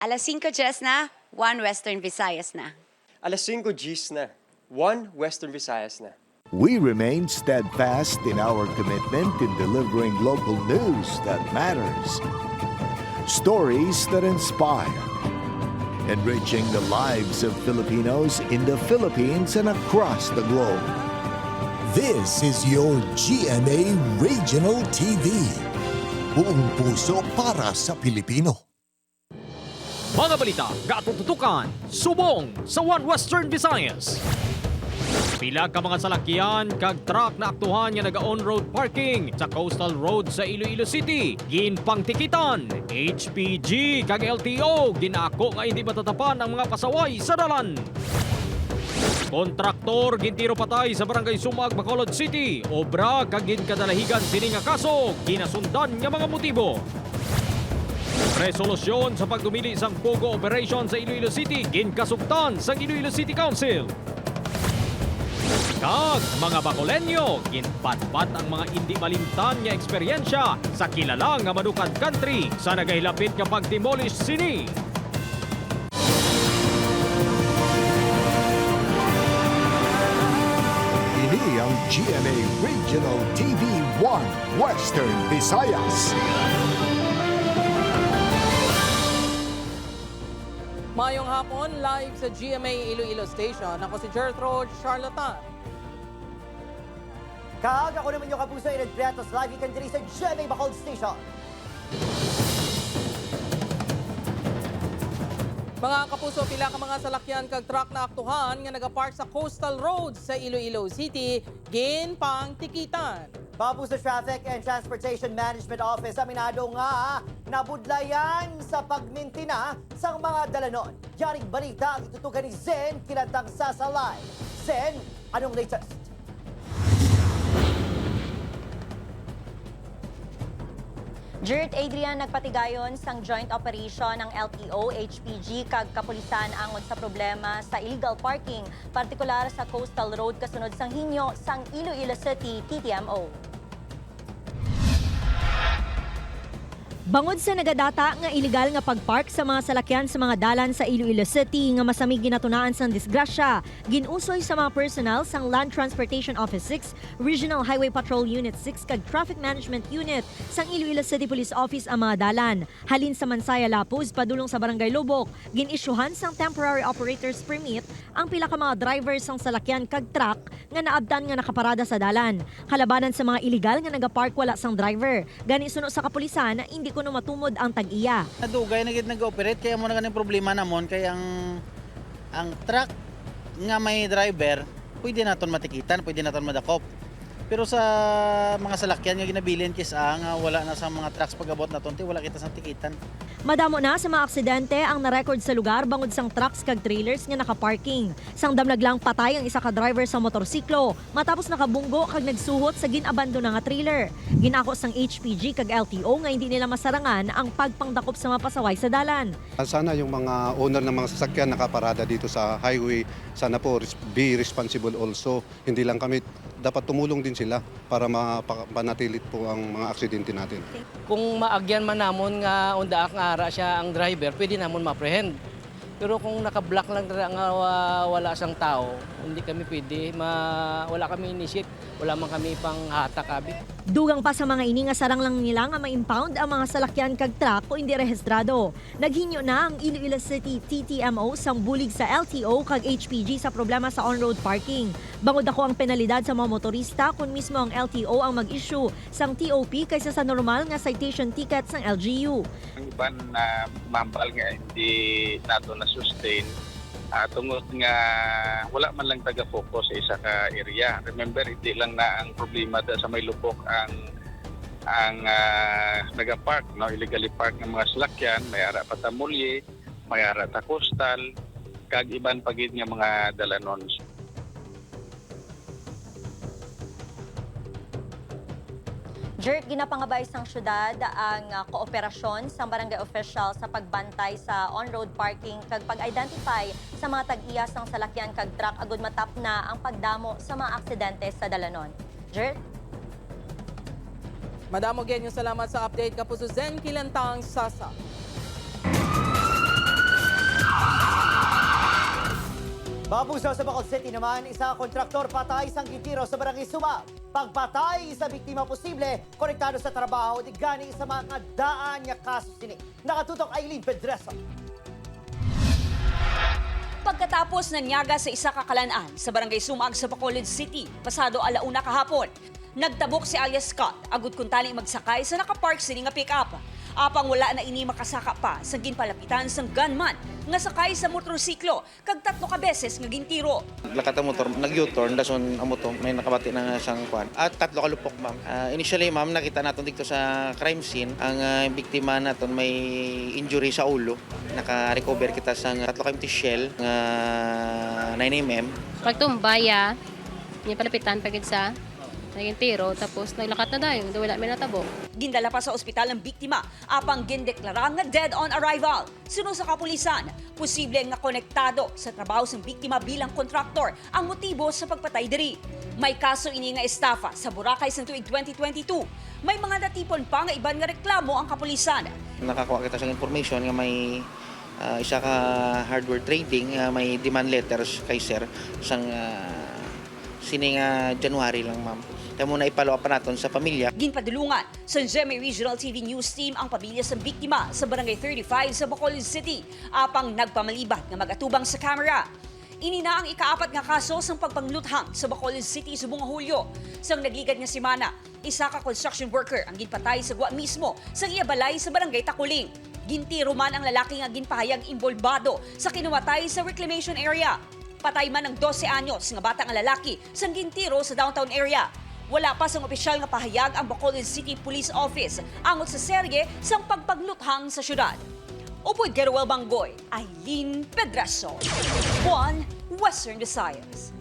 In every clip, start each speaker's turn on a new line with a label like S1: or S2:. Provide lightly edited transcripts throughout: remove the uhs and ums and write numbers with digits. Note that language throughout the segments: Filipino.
S1: Alas 5 Gs na, 1 Western Visayas na.
S2: Alas 5 Gs na, 1 Western Visayas na.
S3: We remain steadfast in our commitment in delivering local news that matters. Stories that inspire. Enriching the lives of Filipinos in the Philippines and across the globe.
S4: This is your GMA Regional TV. Buong puso para sa Pilipino.
S5: Mga balita, katututukan, subong sa One Western Visayas. Pila ka mga salakyan kag truck na aktuhan nga naga-on-road parking sa Coastal Road sa Iloilo City. Ginpang tikitan, HPG kag LTO ginako nga hindi matatapan ang mga pasaway sa dalan. Kontraktor gintiro patay sa Barangay Sumag, Bacolod City. Obra kag ginkadalahigan sini nga kaso, ginasundan nga mga motibo. Resolusyon sa pagdumili sang Pogo Operation sa Iloilo City ginkasugtan sa Iloilo City Council. Kag mga Bacolenyo, ginpatpat ang mga hindi malimtan nga eksperyensya sa kilala nga Manukan Country sa nagahilapit nga pag-demolish sini.
S3: Ini ang GMA Regional TV 1 Western Visayas.
S6: Mayong hapon, live sa GMA Iloilo Station. Ako si Gertrude Charlatan.
S7: Kag ako naman yung kapuso ay nagpretos live ikan diri sa GMA Bacolod Station.
S6: Mga kapuso, pila ka mga salakyan kag truck na aktuhan nga nagapark sa Coastal Road sa Iloilo City, ginpang tikitan.
S7: Babu sa Traffic and Transportation Management Office, aminado nga nabudlayan sa pagmintina sa mga dalanon. Yaring balita ang itutugan ni Zen Kilantang Sasalay. Zen, anong latest?
S8: Jert Adrian nagpatigayon sang joint operation ng LTO, HPG kag kapulisan angod sa problema sa illegal parking, partikular sa Coastal Road kasunod sang hinyo sang Iloilo City TTMO. Bangod sa nagadata nga iligal nga pagpark sa mga salakyan sa mga dalan sa Iloilo City nga masamig ginatunaan sang disgrasya, ginusoy sa mga personnel sang Land Transportation Office 6, Regional Highway Patrol Unit 6 kag Traffic Management Unit sang Iloilo City Police Office ang mga dalan. Halin sa Mansaya Lapuz, padulong sa Barangay Lubok, ginisyuhan sang Temporary Operators Permit ang pila ka mga drivers sang salakyan kag truck nga naabdan nga nakaparada sa dalan. Kalabanan sa mga iligal nga nagapark wala sang driver. Gani suno sa kapulisan na hindi kuno matumod ang tag-iya.
S9: Nadugay na gid nag-operate kaya mo na ganing problema namon kay ang truck nga may driver pwede naton matikitan, pwede naton madakop. Pero sa mga salakyan nga ginabilin kisa nga wala na sa mga trucks pagabot naton wala kita sa tikitan.
S8: Madamo na sa mga aksidente ang narecord sa lugar bangod sang trucks kag trailers nga nakaparking. Sang damlag lang patay ang isa ka driver sa motorsiklo matapos nakabunggo kag nagsuhot sa ginabandon nga trailer. Ginako sang HPG kag LTO nga hindi nila masarangan ang pagpangdakop sa mga pasaway sa dalan.
S10: Sana yung mga owner ng mga sasakyan nakaparada dito sa highway, sana po be responsible also. Hindi lang kami, dapat tumulong din sila para mapanatilit po ang mga aksidente natin.
S11: Kung maagyan man namon nga unda nga ara siya ang driver, pwede namon ma-apprehend. Pero kung naka-block lang nga wala sang tao, hindi kami pwede, wala kami initiate, wala man kami pang hatak abi.
S8: Dugang pa sa mga ini nga sarang lang nila nga ma-impound ang mga salakyan kag truck o hindi rehistrado. Naghinyo na ang Iloilo City TTMO sang bulig sa LTO kag HPG sa problema sa on-road parking. Bangod ako ang penalidad sa mga motorista kung mismo ang LTO ang mag-issue sang TOP kaysa sa normal nga citation ticket sang LGU.
S12: Ang iban na mambal nga hindi nato na sustain tungod nga wala man lang taga-focus sa isa ka area. Remember, hindi lang na ang problema sa may lubok ang nagapark, no? Illegally park ng mga salakyan, may ara pa ta mulye, may ara ta coastal, kag iban pagid nga mga dalanon.
S8: Jert, ginapangabay sang syudad ang kooperasyon sa barangay official sa pagbantay sa on-road parking kag pag-identify sa mga tag-iya sang salakyan kag truck agud matap na ang pagdamo sa mga aksidente sa dalanon. Jert?
S6: Madamo genyo salamat sa update kapuso Zen Kilantang Sasa.
S7: Mapuso sa Bacolod City naman, isa kontraktor patay sa gintiro sa barangay Sumag. Pagpatay sa biktima posible, konektado sa trabaho, di gani sa mga daan niya kaso sini. Nakatutok Aileen Pedreso.
S13: Pagkatapos nanyaga sa isa kakalanaan sa barangay Sumag sa Bacolod City, pasado 1:00 kahapon, nagtabok si alias Scott, agud kuntani magsakay sa nakapark sini nga pick-up. Apang wala na ini makasaka pa sa ginpalapitan sang gunman nga sakay sa motorsiklo kag 3 ka beses nga gintiro.
S9: Lakat ang motor, nag-U-turn, dason ang motor, may nakabati na siyang kwan. At 3 ka lupok, ma'am. Initially, ma'am, nakita natin dito sa crime scene, ang biktima natin may injury sa ulo. Naka-recover kita sa 3 ka empty shell nga 9mm.
S14: Pagtumbaya, niya palapitan pagid sa naging tiro, tapos naglakat na dayon, wala may natabo.
S13: Gindala pa sa ospital ang biktima, apang gindeklara nga dead on arrival. Suno sa kapulisan, posible nga konektado sa trabaho ng biktima bilang kontraktor ang motibo sa pagpatay diri. May kaso ini nga estafa sa Boracay sa tuig 2022. May mga natipon pa nga iban nga reklamo ang kapulisan.
S9: Nakakuha kita sa information nga may isa ka hardware trading, may demand letters kay sir sang sining January lang, ma'am. Kaya muna ipalo up natin sa pamilya.
S13: Ginpadulungan sa GMA Regional TV News Team ang pamilya sa biktima sa Barangay 35 sa Bacolod City, apang nagpamalibat nga mag-atubang sa kamera. Ini na ang ika-4 nga kaso sang pagpangluthang sa Bacolod City subong Hulyo. Sang nagligad nga semana, isa ka construction worker ang ginpatay sa guwa mismo sang iabalay sa Barangay Takuling. Gintiro man ang lalaki nga ginpahayag involbado sa kinuwatay sa reclamation area. Patay man ang 12 anyos nga bata nga lalaki sang gintiro sa downtown area. Wala pa sang opisyal nga pahayag ang Bacolod City Police Office angot sa serye sang pagpagluthang sa syudad. Upoy Geruel Banggoy, Aileen Pedreso, 1 Western Visayas.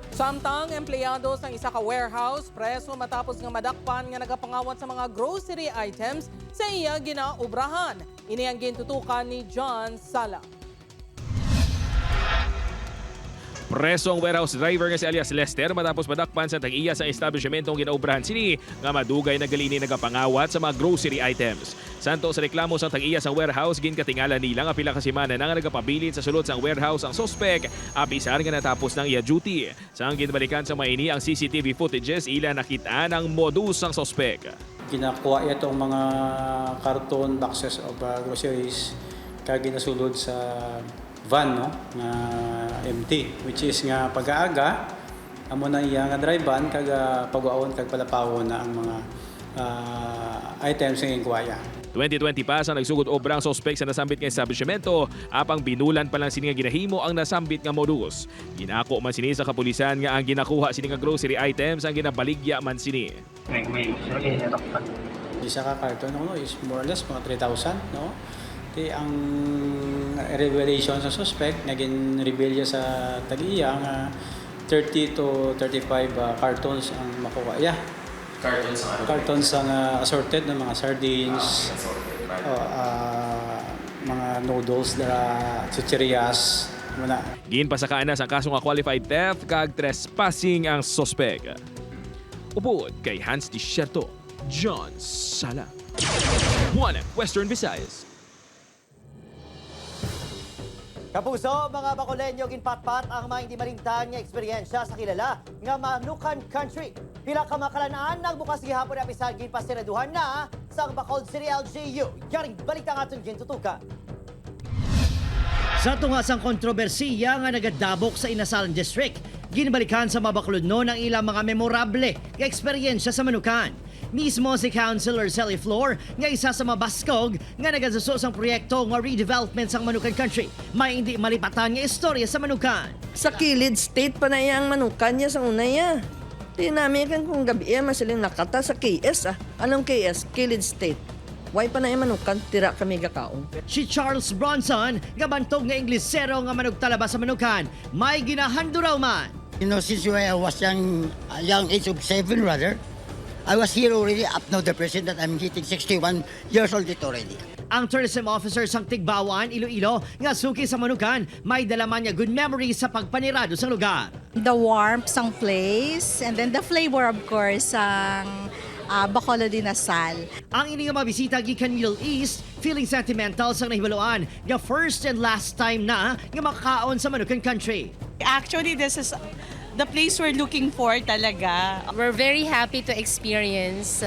S6: Samtang empleyado sa isa ka warehouse preso matapos nga madakpan nga nagapangawat sa mga grocery items sa iya ginaubrahan. Ini ang gintutukan ni John Sala.
S5: Preso ang warehouse driver nga si alias Lester matapos madakpan sa tag-iya sa establishmentong ginaubrahan sini nga madugay na galini nagapangawat sa mga grocery items. Santo sa reklamo sa tag-iya sa warehouse, ginkatingala nila nga pila ka semana na nga nagapabilin sa sulod sang warehouse ang suspect apisar nga natapos ng iya duty. Sang ginbalikan sa maini ang CCTV footages, ila nakita ng modus ang suspect.
S15: Ginakuha itong mga karton boxes of groceries kag ginasulod sa van, no, nga empty, which is nga pag-aaga amo na iya nga drive van kag pagwaon kag palapawon na ang mga items nga inkuwaya.
S5: 2020 pa sa nagsugod obra ang suspect sa nasambit nga establishmento, apang binulan pa lang sini nga ginahimo ang nasambit nga modus. Ginako man sini sa kapulisan nga ang ginakuha sini nga grocery items ang ginabaligya man sini.
S15: Isa ka karton, no, is more or less mga 3,000, no. Ang revelation sa suspect naging reveal sa tag-iya nga 30 to 35 cartons ang makuha niya. Cartons ang assorted ng mga sardines, mga noodles, chichirias.
S5: Ginpasakaan na sa kaso nga qualified theft kag trespassing ang suspect. Upod kay Hans Disherto, John Sala, 1 Western Visayas.
S7: Kapuso, mga Bacoleño, ginpatpat ang mga hindi malintan nga eksperyensya sa kilala nga Manukan Country. Pila ka makalanaan nagbukas gihapon na pisan ginpasiraduhan na sa Bacolod City LGU. Yaring balita nga itong gintutukan.
S16: Sa tungasang kontrobersiya nga nagadabok sa Inasalan District, ginbalikan sa Bacolod noon ang ilang mga memorable nga eksperyensya sa Manukan. Mismo si Councilor Sally Flor nga isa sa mabaskog nga nagasuso sang proyekto nga redevelopment sang Manukan Country. May hindi malipatan nga istorya sa Manukan.
S17: Sa kilid state pa na ang Manukan niya sa unaya. Di namin kan kung gabi masiling nakata sa KS. Anong KS? Kilid state. Why pa na Manukan, tira kami gakaon.
S16: Si Charles Bronson, gabantog nga Inglesero nga manugtalaba sa Manukan, may ginahando raw man.
S18: You know, since I was young age of 7 rather, I was here already up now the present that I'm hitting 61 years old it already.
S16: Ang tourism officer sang Tigbawan, Iloilo, nga suki sa Manukan, may dalaman niya good memories sa pagpanirado sa lugar.
S19: The warmth sang place and then the flavor of course sang Bacolod Inasal.
S16: Ang ining mabisita gikan Middle East, feeling sentimental sa nahibaluan nga first and last time na nga makakaon sa Manukan country.
S19: Actually, this is the place we're looking for talaga.
S14: We're very happy to experience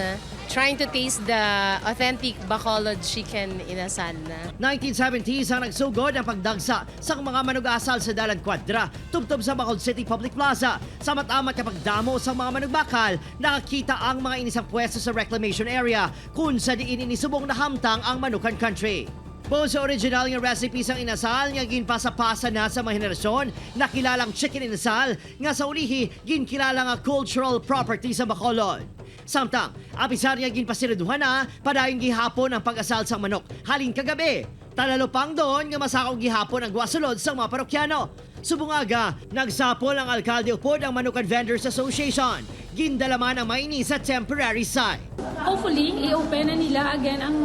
S14: trying to taste the authentic Bacolod chicken inasal.
S16: 1970s ang nagsugod ang pagdagsa sa mga manug-asal sa Dalan Quadra, tubtob sa Bacolod City Public Plaza. Sa matamat kapag damo sa mga manugbakal, nakakita ang mga inisang pwesto sa reclamation area kung sa diin inisubong na hamtang ang Manukan country. Buong sa original nga recipes ang inasal nga ginpasa-pasa na sa mga henerasyon na kilalang chicken inasal nga sa ulihi ginkilalang nga cultural property sa Bacolod. Samtang, apisar nga ginpasiraduhan na padayon gihapon ang pag-asal sa manok halin kagabi. Talalupang doon nga masakaw gihapon ang guwasulod sa mga parokyano. Subungaga, nagsapol ang alkalde upod ang Manukan Vendors Association. Gindalaman ang maini sa temporary site.
S20: Hopefully, i-open na nila again ang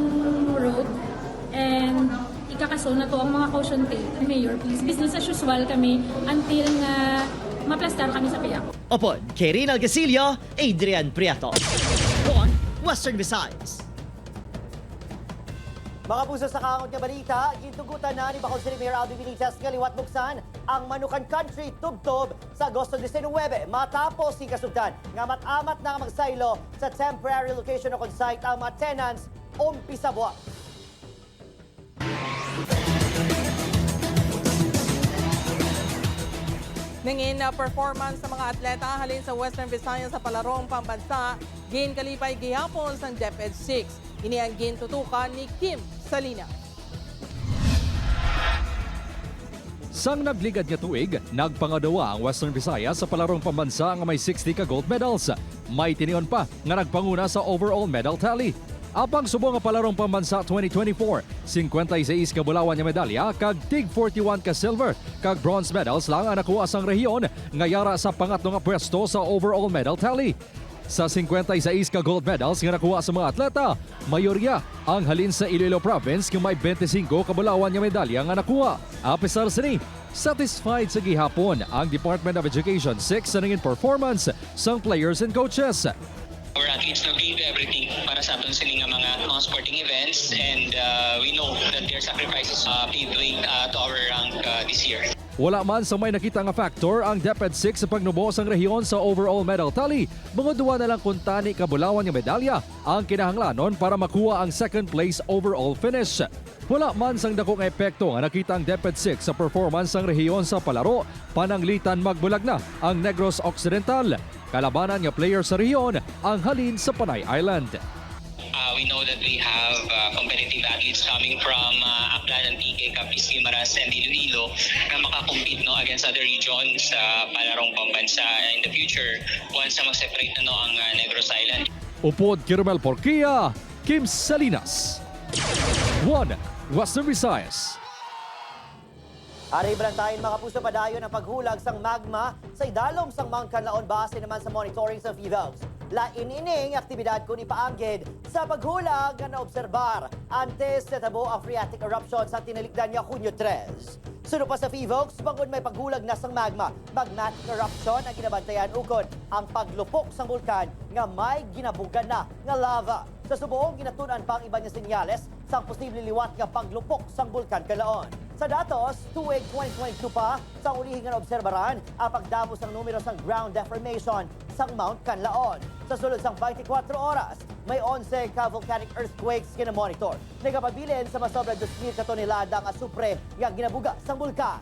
S20: road and ikakaso na to ang mga caution tape. Mayor, please, business as usual kami until nga maplastar kami sa payak.
S16: Opod, kay Rinal Gasilio, Adrian Prieto. On Western Visayas.
S7: Mga puso sa kaangot nga balita, gintugutan na ni Bacolod City Mayor Alvin Benitez nga liwat buksan ang Manukan Country tubtob sa Agosto 19 matapos si kasugdan nga mat-amat na magsaylo sa temporary location o site ang mga tenants umpisa buwan.
S6: Nangin na performance sa mga atleta halin sa Western Visayas sa palarong pambansa, gin kalipay gihapon sang DepEd 6. Ini ang gintutukan ni Kim Salinas.
S5: Sang nagligad nga tuig, nagpangadawa ang Western Visayas sa palarong pambansa nga may 60 ka gold medals. May tinion pa nga nagpanguna sa overall medal tally. Apang subong nga palarong pambansa 2024, 56 ka bulawan nga medalya kag tig 41 ka silver kag bronze medals lang ang nakuha sang rehiyon nga yara sa pangatlo nga pwesto sa overall medal tally. Sa 56 ka gold medals nga nakuha sa mga atleta, mayorya ang halin sa Iloilo Province nga may 25 ka bulawan nga medalya nga nakuha. Apisar sini, satisfied sa gihapon ang Department of Education 6 sa nangin performance sang players and coaches.
S21: Our athletes now gave everything para sa aton sining mga sporting events and we know that their sacrifices paved way to our rank this year.
S5: Wala man sa may nakita nga factor ang DepEd 6 sa pagnubo sang rehiyon sa overall medal tally. Mga duwa na lang kuntani kabulawan nga medalya ang kinahanglanon para makuha ang second place overall finish. Wala man sang dakong epekto nga nakita ang DepEd 6 sa performance sang rehiyon sa palaro, pananglitan magbulag na ang Negros Occidental. Kalabanan nga player sa rehiyon ang halin sa Panay Island.
S21: We know that we have competitive athletes coming from Aklan, Antique, Capiz, Guimaras, and Iloilo na makakompete against other regions sa palarong pambansa in the future once na mag-separate ang Negros Island.
S5: Upod Kirmel Porquia, Kim Salinas. 1 Western Visayas.
S7: Arriba lang tayo mga puso padayon ang paghulag sang magma sa idalom sang Mount Canlaon base naman sa monitoring sa FIVOX. Lain-ining aktibidad ko ni Paanggid sa paghulag na naobserbar antes na tabo ang phreatic eruption sa tinalikdan niya Hunyo 3. Sunod pa sa FIVOX, bangod may paghulag na sang magma, magmatic eruption ang ginabantayan ukod ang paglupok sang bulkan nga may ginabugan na nga lava. Sa subuong ginatunan pang iba niya senyales sang posible liwat nga paglupok sang bulkan Canlaon. Sa datos, tuig 2022 pa, sa ulihin nga obserbaran ang pagdamo sang numero sang ground deformation sang Mount Canlaon. Sa sulod sang 24 oras, may 11 ka volcanic earthquakes kina-monitor. Nagapabilin sa masobra 2,000 ka tonelada ang asupre nga ginabuga sang bulkan.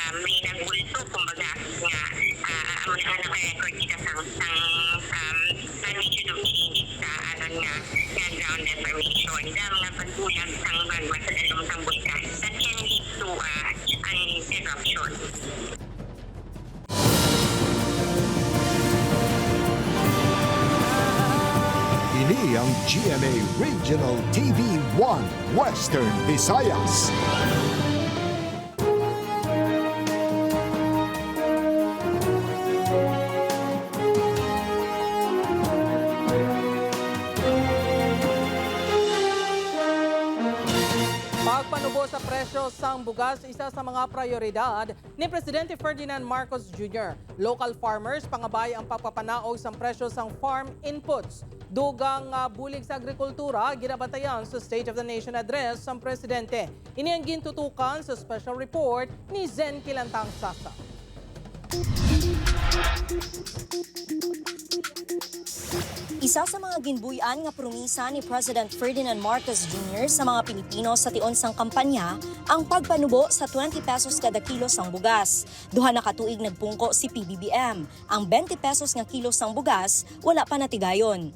S22: May nagbulto, kumbaga, nga amo na naka-record kita sang magnitude of change sa ground deformation. Sa mga pagbulag sang magma sa dalawang sang bulkan. That can lead to an eruption.
S3: Ini ang GMA Regional TV 1 Western Visayas.
S6: Pagpanubo sa presyo sang bugas isa sa mga prioridad ni Presidente Ferdinand Marcos Jr. Local farmers pangabay ang pagpapanaog sa presyo sang farm inputs. Dugang bulig sa agrikultura, ginabatayan sa State of the Nation address ng Presidente. Ini ang gintutukan sa special report ni Zen Kilantang Sasa.
S8: Isa sa mga ginbuyan nga promisa ni President Ferdinand Marcos Jr. sa mga Pilipino sa tion sang kampanya ang pagpanubo sa 20 pesos kada kilo sang bugas. Duha na katuig nagpungko si PBBM. Ang 20 pesos nga kilo sang bugas wala pa natigayon.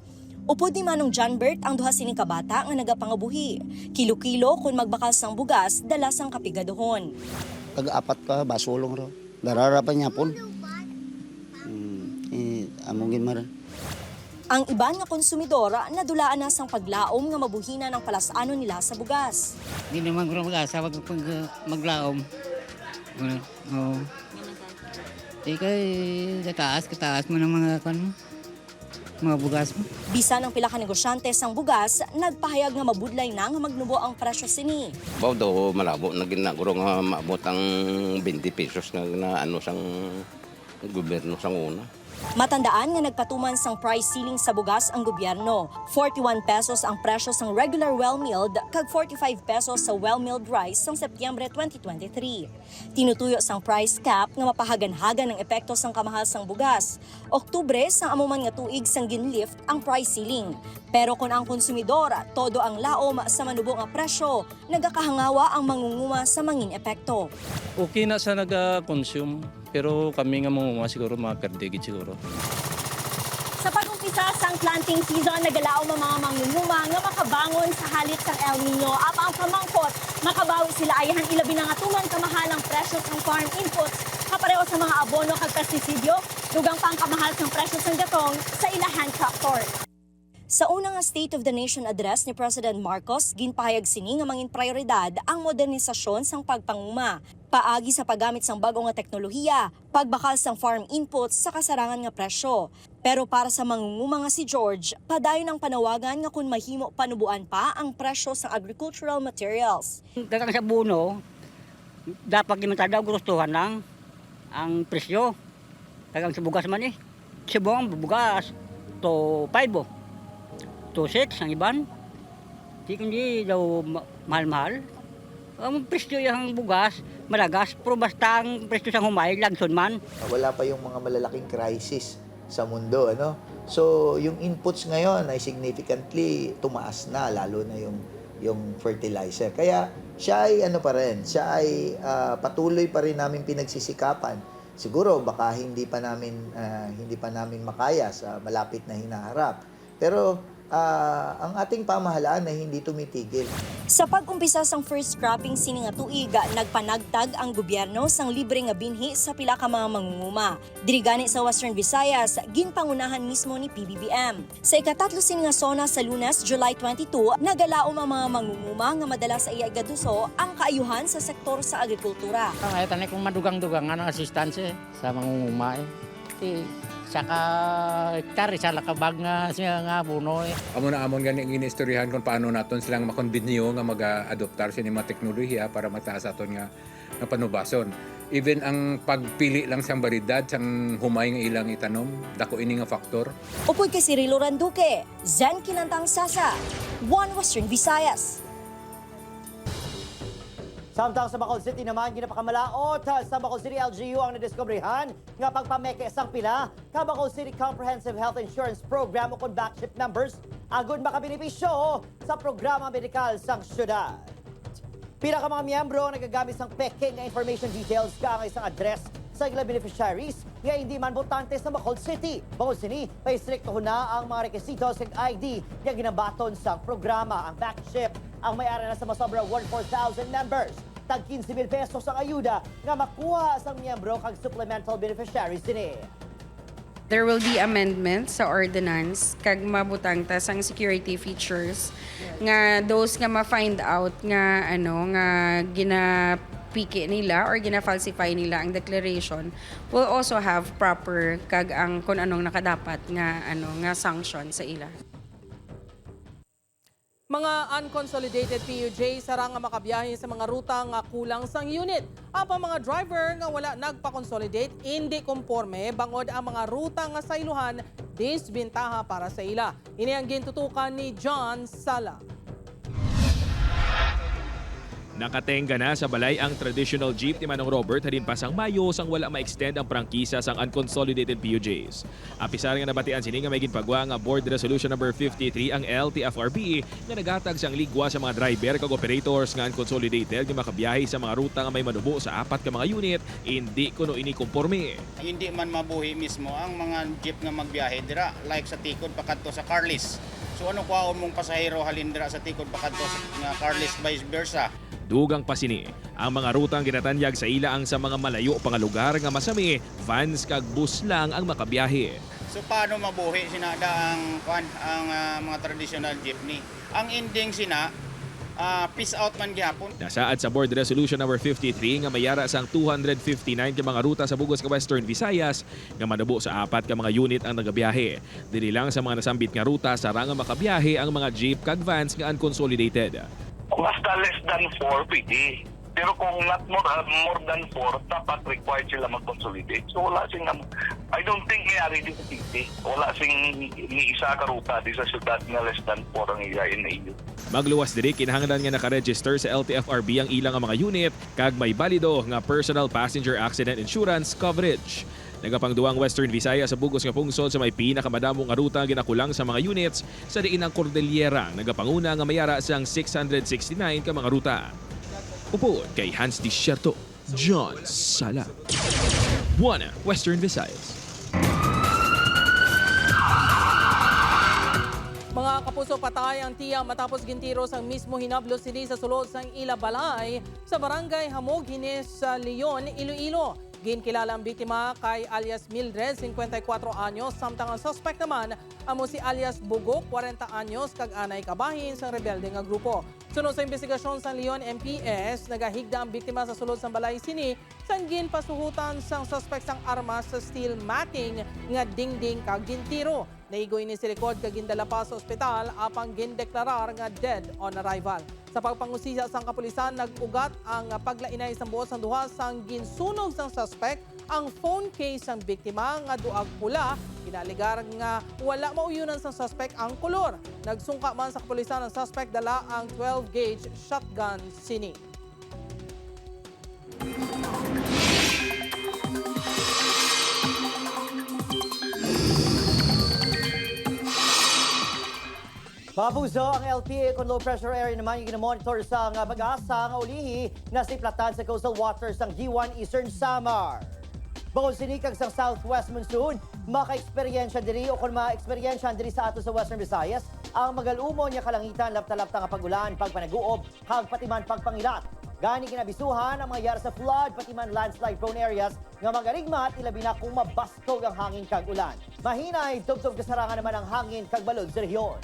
S8: Upod ni Manong John Bert ang duha sining kabata nga nagapangabuhi. Kilo-kilo kung magbakal sang bugas dala sang kapigadohon.
S18: Pag-apat ka, basulong ro. Dararapan niya po. Amungin maran.
S8: Ang iban nga konsumidor nadulaan na sang paglaom nga mabuhina ng palasano nila sa bugas.
S1: Hindi naman ko mag-asa pag maglaom. Oo. Di kay kataas mo ng mga bugas mo.
S8: Bisa ng pila ka negosyante sang bugas, nagpahayag nga mabudlay na nga magnubo ang presyo sini.
S2: Baw daw malabo na ginaguro nga maabot ang 20 pesos na ano sang gobyerno sang una.
S8: Matandaan nga nagpatuman sang price ceiling sa bugas ang gobyerno. 41 pesos ang presyo sang regular well-milled kag 45 pesos sa well-milled rice sang Setyembre 2023. Tinutuyo sang price cap nga mapahagan-hagan ng epekto sang kamahal sang bugas. Oktubre sang amuman nga tuig sang ginlift ang price ceiling. Pero kung ang konsumidor todo ang laom sa manubo nga presyo, nagakahangawa ang mangunguma sa mangin epekto.
S23: Okay na sa nag-consume. Pero kami nga mga siguro mga kardigit siguro.
S8: Sa pag-umpisa sang planting season, nagalaom ang mga mangunguma nga makabangon sa halit sang El Nino. Apa ang pamangkot, makabawi sila ayahan ilabi na nga tuman kamahalang presyo sang farm inputs kapareho sa mga abono kag pestisidyo, dugang pang kamahal sang presyo sang gatong sa ilahan tractor. Sa unang State of the Nation address ni President Marcos, ginpahayag sini nga mangin prioridad ang modernisasyon sang pagpanguma. Paagi sa paggamit sang bagong nga teknolohiya, pagbakal sang farm inputs sa kasarangan nga presyo. Pero para sa mangunguma nga si George, padayon ang panawagan nga kung mahimo panubuan pa ang presyo sang agricultural materials.
S1: Dagang sa buno, dapat ginatadaw gustuhan lang ang presyo. Dagang sa bugas man eh. Sa buong bugas, to 5 to 6 ang iban. Hindi daw mahal-mahal. Ang presyo yung bugas, malagas, pero basta ang presyo sa humay, lagson man.
S24: Wala pa yung mga malalaking crisis sa mundo, ano? So, yung inputs ngayon ay significantly tumaas na, lalo na yung fertilizer. Kaya, siya ay ano pa rin, siya ay patuloy pa rin namin pinagsisikapan. Siguro, baka hindi pa namin makaya sa malapit na hinaharap. Pero, ang ating pamahalaan ay hindi tumitigil.
S8: Sa pag-umpisa sang first cropping sini nga tuig, nagpanagtag ang gobyerno sang libre nga binhi sa pila ka mga mangunguma. Diri gani sa Western Visayas, ginpangunahan mismo ni PBBM. Sa ikatatlo sini nga sona sa Lunes, July 22, nagalaom ang mga mangunguma nga madala sa iya igaduso ang kaayuhan sa sektor sa agrikultura.
S1: Ay tanay kung madugang-dugang ano asistanse sa mangunguma eh. Saka hektare sa lakabag nga siya nga puno eh.
S25: Amon gani ginistoryahan kung paano naton silang makondinyo nga mag-adoptar sa mga teknolohiya para mataas aton nga panubason. Even ang pagpili lang sang baridad sang humay nga ilang itanom, dako ini nga faktor.
S8: Upod kay Cirilo Randuque, Zen Kilantang Sasa, One Western Visayas.
S7: Samtang sa Bacolod City naman, ginapakamalaot sa Bacolod City LGU ang nadiskobrehan nga pagpameke sang pila ka Bacolod City Comprehensive Health Insurance Program o kung backship numbers agud makabenepisyo sa programa medikal sang syudad. Pila ka mga miyembro nagagamit sang peking nga information details ka ang isang address sa ilang beneficiaries nga hindi man botante sa Bacolod City. Bacolod City, paistrikto na ang mga requisitos ng ID nga ginabaton sa programa. Ang backship ang may-ari na sa masobra 14,000 members. Tag 15,000 pesos ang ayuda nga makuha sa miyembro kag supplemental beneficiaries din.
S26: There will be amendments sa ordinance kag mabutang ta sang security features nga those nga ma-find out nga nga ginapiki nila or gina-falsify nila ang declaration will also have proper kag ang kung anong nakadapat nga nga sanction sa ila.
S6: Mga unconsolidated PUJ sara nga makabiyahe sa mga ruta nga kulang sang unit. Apa mga driver nga wala nagpa-consolidate, hindi konforme bangod ang mga ruta nga sa iluhan, disbintaha para sa ila. Ini ang gintutukan ni John Sala.
S5: Nakatenga na sa balay ang traditional jeep ni Manong Robert halin pasang Mayo sang wala ma-extend ang prangkisa sang unconsolidated PUJs. Apisar nga nabatian sini nga may ginpagwa nga Board Resolution number 53 ang LTFRB nga nagatag sang ligwa sa mga driver kag operators nga unconsolidated nga makabiyahe sa mga ruta nga may manubo sa 4 ka mga unit, hindi kuno ini konporme.
S4: Hindi man mabuhi mismo ang mga jeep nga magbiyahe dira like sa tikod pakadto sa Carlis. So ano kwaon mong pasahero halin dira sa tikod pakadto sa Carlis vice versa.
S5: Dugang pa sini, ang mga rutang ginatanyag sa ila ang sa mga malayo pa nga lugar nga masami, vans kag bus lang ang makabiyahe.
S4: So paano mabuhi sinada ang mga traditional jeepney? Ang ending sina peace out man gyapon.
S5: Nasaad sa Board Resolution number 53 nga mayara sang 259 ka mga ruta sa bugos ka Western Visayas nga manubo sa 4 ka mga unit ang nagabiyahe. Dili lang sa mga nasambit nga ruta sara nga makabiyahe ang mga jeep kag vans nga unconsolidated.
S9: Kung hasta less than 4, pwede. Pero kung not more than 4, dapat required sila mag-consolidate. So wala sing, I don't think mayari din sa city. Wala sing ni isa ka ruta di sa syudad nga less than 4 ang iyain na iyo.
S5: Magluwas diri kinahanglan nga nakaregister sa LTFRB ang ilang mga unit kag may balido nga personal passenger accident insurance coverage. Nagapangduang Western Visayas sa bugos nga pungsod sa may pinakamadamong nga ruta ginakulang sa mga units sa diin ang Cordillera. Nagapanguna nga mayara sang 669 ka mga ruta. Upod kay Hans Disierto, John Sala. Buana, Western Visayas.
S6: Mga kapuso, patay ang tiya matapos gintiro sang mismo hinablo sini sa sulod sang ila balay sa barangay Hamog Hines sa Leon, Iloilo. Ginkilala ang biktima kay alias Mildred, 54 anyos, samtang ang suspect naman amo si alias Bugok, 40 anyos, kag anay kabahin sa rebelde nga grupo. Sunod sa investigasyon sa Leon MPS, nagahigda ang biktima sa sulod sang balay sini sang ginpasuhutan sang suspect sang armas sa steel matting nga dingding kag gintiro. Naigoy ni si Record kag gindala pa sa ospital apang gindeklarar nga dead on arrival. Sa pagpangusisa sang kapulisan, nag-ugat ang paglainay sang buos sang duha sang ginsunog sang suspect ang phone case sang biktima nga duag pula. Kinaligar nga wala mauyunan sang suspect ang kolor. Nagsungka man sa kapulisan ang suspect dala ang 12-gauge shotgun sini.
S7: Mabuzo ang LPA kung low pressure area naman yung ginamonitor sa mag-asa nga ulihi na siplatan sa coastal waters ng G1 Eastern Samar. Bukod sinikag sa southwest monsoon, maka-eksperyensya diri o kung ma-eksperyensya diri sa ato sa Western Visayas, ang magalumo niya kalangitan lapta-lapta nga pag-ulan, pagpanaguob, kag patiman pagpangilat. Gani kinabisuhan ang mga yara sa flood, patiman landslide prone areas nga magarigmat ilabi na kung mabastog ang hangin kag ulan. Mahinay, tugtog kasarangan naman ang hangin kag balod sa rehiyon.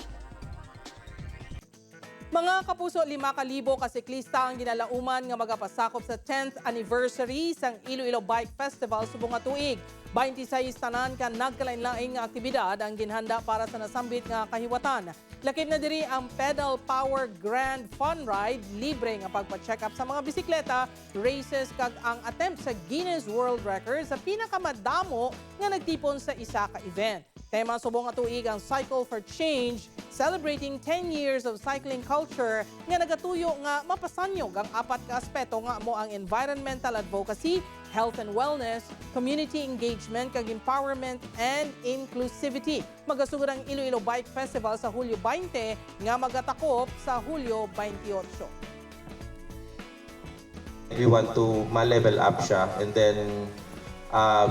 S6: Mga kapuso, 5,000 ka siklista ang ginalauman nga magapasakop sa 10th anniversary sang Iloilo Bike Festival subong nga tuig. 26 tanan ka nagkalain-laing nga aktibidad ang ginhanda para sa nasambit nga kahiwatan. Lakip na diri ang Pedal Power Grand Fun Ride, libre nga pagpa-check up sa mga bisikleta, races kag ang attempt sa Guinness World Record sa pinakamadamo nga nagtipon sa isa ka event. Tema subong nga tuig ang Cycle for Change, celebrating 10 years of cycling culture nga nagatuyo nga mapasanyog ang 4 ka aspeto nga mo ang environmental advocacy, health and wellness, community engagement, kag empowerment and inclusivity. Magasugod ang Iloilo Bike Festival sa Hulyo 20 nga magatakop sa Hulyo 28.
S10: We want to ma-level up siya and then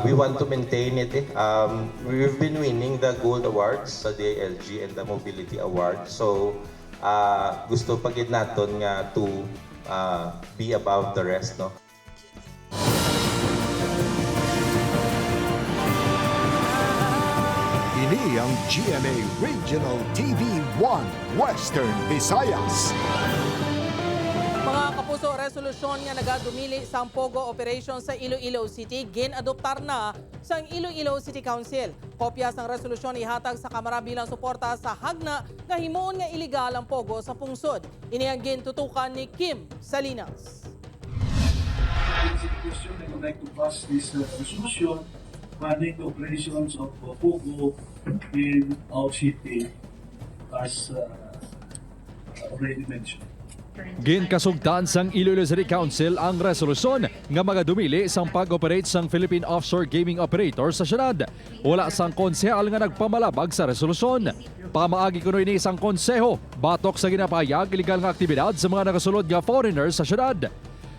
S10: we want to maintain it. We've been winning the Gold Awards sa DILG and the Mobility Award. So gusto pagid naton nga to be above the rest, no?
S3: Ini ang GMA Regional TV 1 Western Visayas.
S6: Mga kapuso, Puso resolusyon nga nagadumili sa Pogo operation sa Iloilo City, gin-adoptar na sa Iloilo City Council. Kopyas ng resolusyon ihatag sa Kamara bilang suporta sa hagna nga himuon nga iligal ang Pogo sa pungsod. Ini ang gintutukan ni Kim Salinas.
S11: I would like to pass this resolution banning the operations of Pogo in our city as already mentioned.
S12: Ginkasugtan sang Iloilo City Council ang resolusyon nga magadumili sang pag-operate sang Philippine Offshore Gaming Operator sa syudad. Wala sang konsehal nga nagpamalabag sa resolusyon. Pamaagi kuno ini sang konseho, batok sa ginapayag illegal nga aktibidad sa mga nagasulod nga foreigners sa syudad.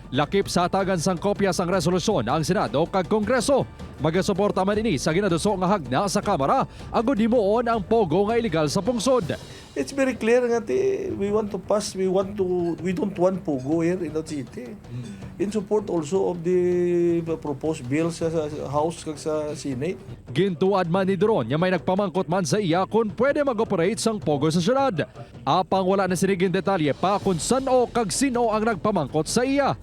S12: Lakip sa hatagan sang kopya sang resolusyon ang Senado kag Kongreso. Magasuporta man ini sa ginaduso nga hagna sa Kamara agud himuon ang Pogo nga illegal sa pungsod.
S13: It's very clear nga we want to pass, we don't want Pogo here in the city. In support also of the proposed bill sa House kag sa Senate.
S12: Gintuad man ni Doron nga may nagpamangkot man sa iya kung pwede mag-operate sang Pogo sa syudad. Apang wala na siniging detalye pa kung saan o kag sino ang nagpamangkot sa iya.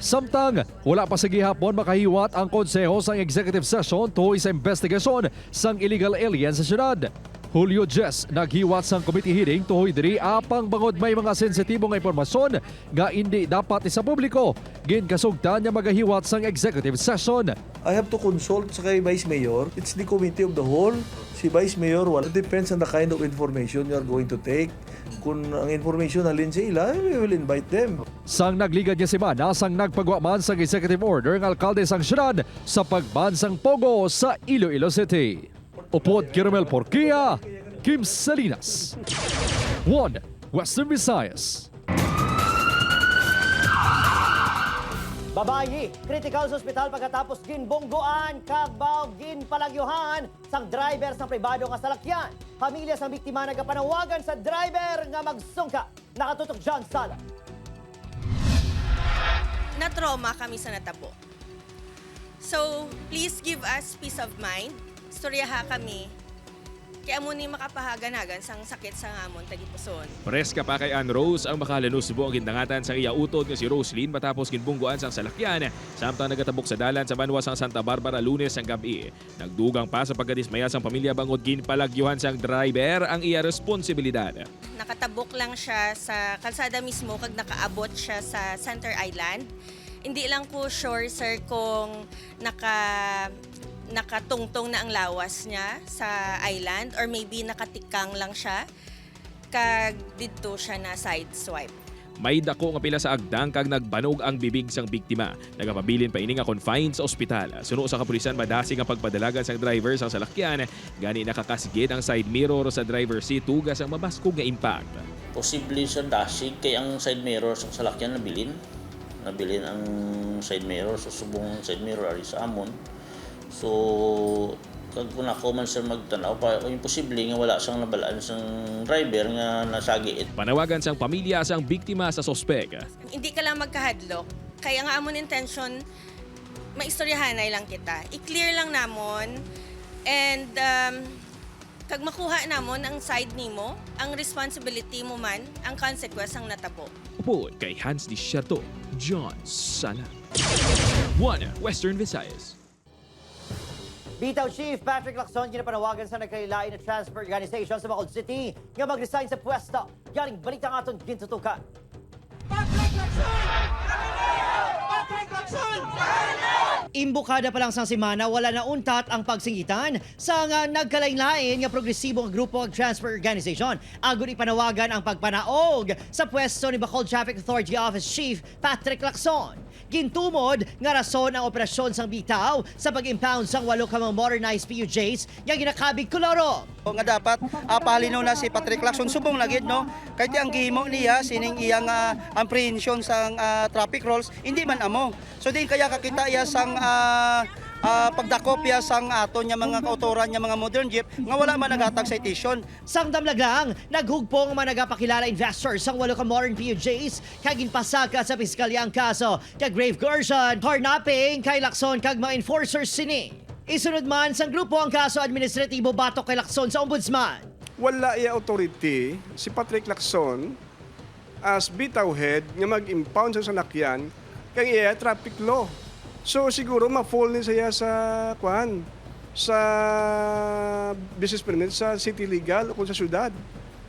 S12: Samtang, wala pa sa gihapon makahiwat ang konseho sang executive session tuhoy sa investigasyon sang illegal aliens sa syudad. Hulyo 10, naghiwat sang committee hearing tuhoy diri apang bangod may mga sensitibong impormasyon nga hindi dapat isa publiko. Ginkasugtan nga magahiwat sang executive session.
S13: I have to consult sa kay Vice Mayor. It's the committee of the whole. Si Vice Mayor, it depends on the kind of information you are going to take. Kung ang information halin sa ila, we will invite them.
S12: Sang nagligad niya semana sang nagpagwaman sang executive order ng alkalde sang syudad sa pagban sang Pogo sa Iloilo City. Upod Kiramel Porquia, Kim Salinas. 1 Western Visayas.
S7: Babayi, critical sa ospital pagkatapos ginbonggoan, kagbaw, ginpalagyuhan sang driver sa pribado nga salakyan. Pamilya sa biktima nagapanawagan sa driver nga magsungka. Nakatutok John Sala.
S15: Na-trauma kami sa natabo. So, please give us peace of mind. Storyaha kami. Kaya mo ni makapahaganagan sang sakit sa ngamon tagipuson.
S5: Pres ka pa kay Ann Rose ang makalanus subo ang gindangatan sa iya utod nga si Roslyn matapos ginbungguan sang salakyan samtang nagatabok sa dalan sa banwa sang Santa Barbara Lunes ang gabi. Nagdugang pa sa pagkadismaya sang pamilya bangod ginpalagyuhan sang driver ang iya responsibilidad.
S15: Nakatabok lang siya sa kalsada mismo kag nakaabot siya sa Center Island. Hindi lang ko sure sir kung nakatungtong na ang lawas niya sa island or maybe nakatikang lang siya kag dito siya na side swipe.
S5: May dako nga pila sa agdang kag nagbanog ang bibig sang biktima. Nagapabilin pa ini nga confined sa ospital. Suno sa kapulisan madasig ang pagpadalagan sang driver sang salakyan gani nakakasigid ang side mirror sa driver seat tugas ang mabaskog nga impact.
S17: Posible sa dasig kay ang side mirror sa salakyan nabilin ang side mirror so subong side mirror ari sa amon. So, kag kung ako man sir magtanaw, imposible nga wala siyang nabalaan sang driver nga nasagiit.
S5: Panawagan sang pamilya sang biktima sa sospek.
S15: Hindi ka lang magkahadlok. Kaya nga amon intention, maistoryahanay lang kita. I-clear lang namon and kag makuha namon ang side nimo, ang responsibility mo man, ang consequence ang natabo.
S5: Upo kay Hans Disherto, John Sala. 1 Western Visayas.
S7: Bitaw Chief Patrick Lacson ginapanawagan sa nagkailain na transport organization sa Bacolod City nga mag-resign sa pwesto. Yaring balita nga itong gintutukan.
S16: Imbukada pa lang sang semana, wala na untat ang pagsingitan sa nga nagkalain-lain nga progresibong grupo ng transport organization. Agud ipanawagan ang pagpanaog sa pwesto ni Bacolod Traffic Authority Office Chief Patrick Lacson. Gintumod nga rason ang operasyon sang bitaw sa pag-impound sang 8 ka mga modernized PUJs nga ginakabig koloro.
S19: Nga dapat palinaw na si Patrick Lacson subong lagid no kay ang gihimo niya sining iyang apprehension sang traffic rules hindi man amo. So din kaya kakita iya sang pagdakopya sang aton nya mga kautoran nya mga modern jeep nga wala man nagatag citation.
S16: Sang damlag lang, naghugpong mga nagapakilala investors sang 8 ka modern PUJs kag ginpasaka sa piskalya ang kaso kag grave coercion, carnapping kay Lacson kag mga enforcers sini. Isunod man sang grupo ang kaso administratibo batok kay Lacson sa ombudsman.
S27: Wala iya authority si Patrick Lacson
S2: as bitaw head nga mag-impound sa salakyan kay iya traffic law. So siguro ma-fall ni siya sa sa business permit sa city legal o kung sa syudad.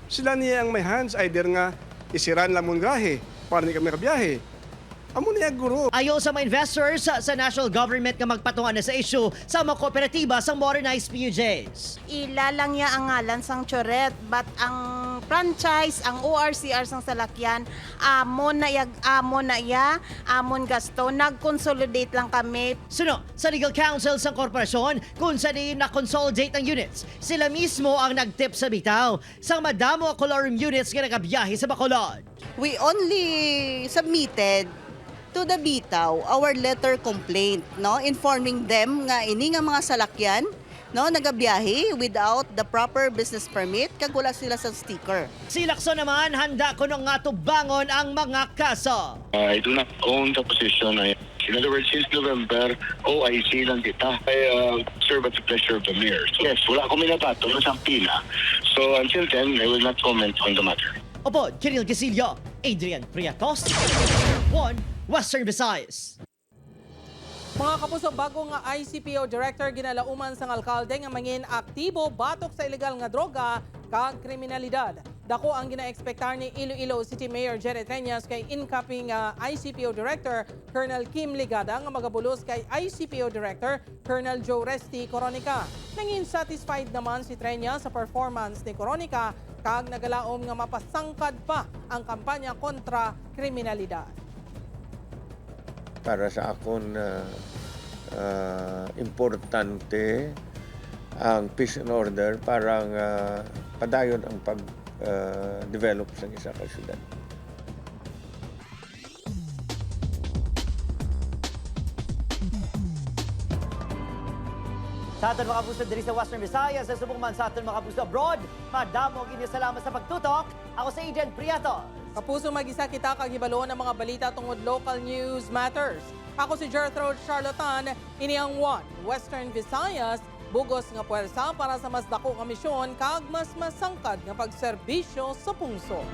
S2: Sila niya ang may hands, either nga isiran lamon gahe para hindi kami kabiyahe. Amo niya guro.
S16: Ayaw sa mga investors sa national government nga magpatungan na sa issue sa mga kooperatiba sa modernized PUJs.
S14: Ilalang niya ang ngalan sang Choret, but ang franchise, ang ORCR sang salakyan, amon na iya, amon gasto, nag-consolidate lang kami.
S16: Suno, sa legal counsel sa korporasyon, kung saan na-consolidate ang units, sila mismo ang nagtip sa bitaw sa madamo colorum units nga nagabiyahe sa Bacolod.
S18: We only submitted to the bitaw our letter complaint, no, informing them nga ini nga mga salakyan, no, nagabiyahe without the proper business permit kag wala sila sa sticker.
S16: Si Lacson naman handa kuno nga tubangon ang mga kaso.
S20: I do not own the position. In other words, since November, OIC lang kita. I serve at the pleasure of the mayor. So, yes, wala akong minabato sa pila. So until then, I will not comment on the matter.
S16: Opo, Kiril Gasilio, Adrian Priatos, 1 Western Visayas.
S6: Mga kapuso, bago nga ICPO Director ginalauman sang alkalde nga mangin aktibo batok sa ilegal nga droga kag kriminalidad. Dako ang ginaekspektar ni Iloilo City Mayor Jerry Treñas kay incoming ICPO Director Colonel Kim Ligada nga magabulos kay ICPO Director Colonel Joe Resti Coronica. Nangin satisfied naman si Treñas sa performance ni Coronica kag nagalaom nga mapasangkad pa ang kampanya kontra kriminalidad.
S21: Para sa akon importante ang peace and order para padayon ang pag-develop sa isa ka syudad.
S7: Sa atin mga kapuso diri sa Western Visayas, sa subong man sa atin mga kapuso abroad, madamo kini salamat sa pagtutok. Ako sa Agent Priatos.
S6: Kapuso, mag-isa kita kagibalo ng mga balita tungod local news matters. Ako si Gertrude Charlatan, ini ang 1 Western Visayas, bugos nga puwersa para sa mas dako nga misyon kag mas masangkad nga pagserbisyo sa pungso.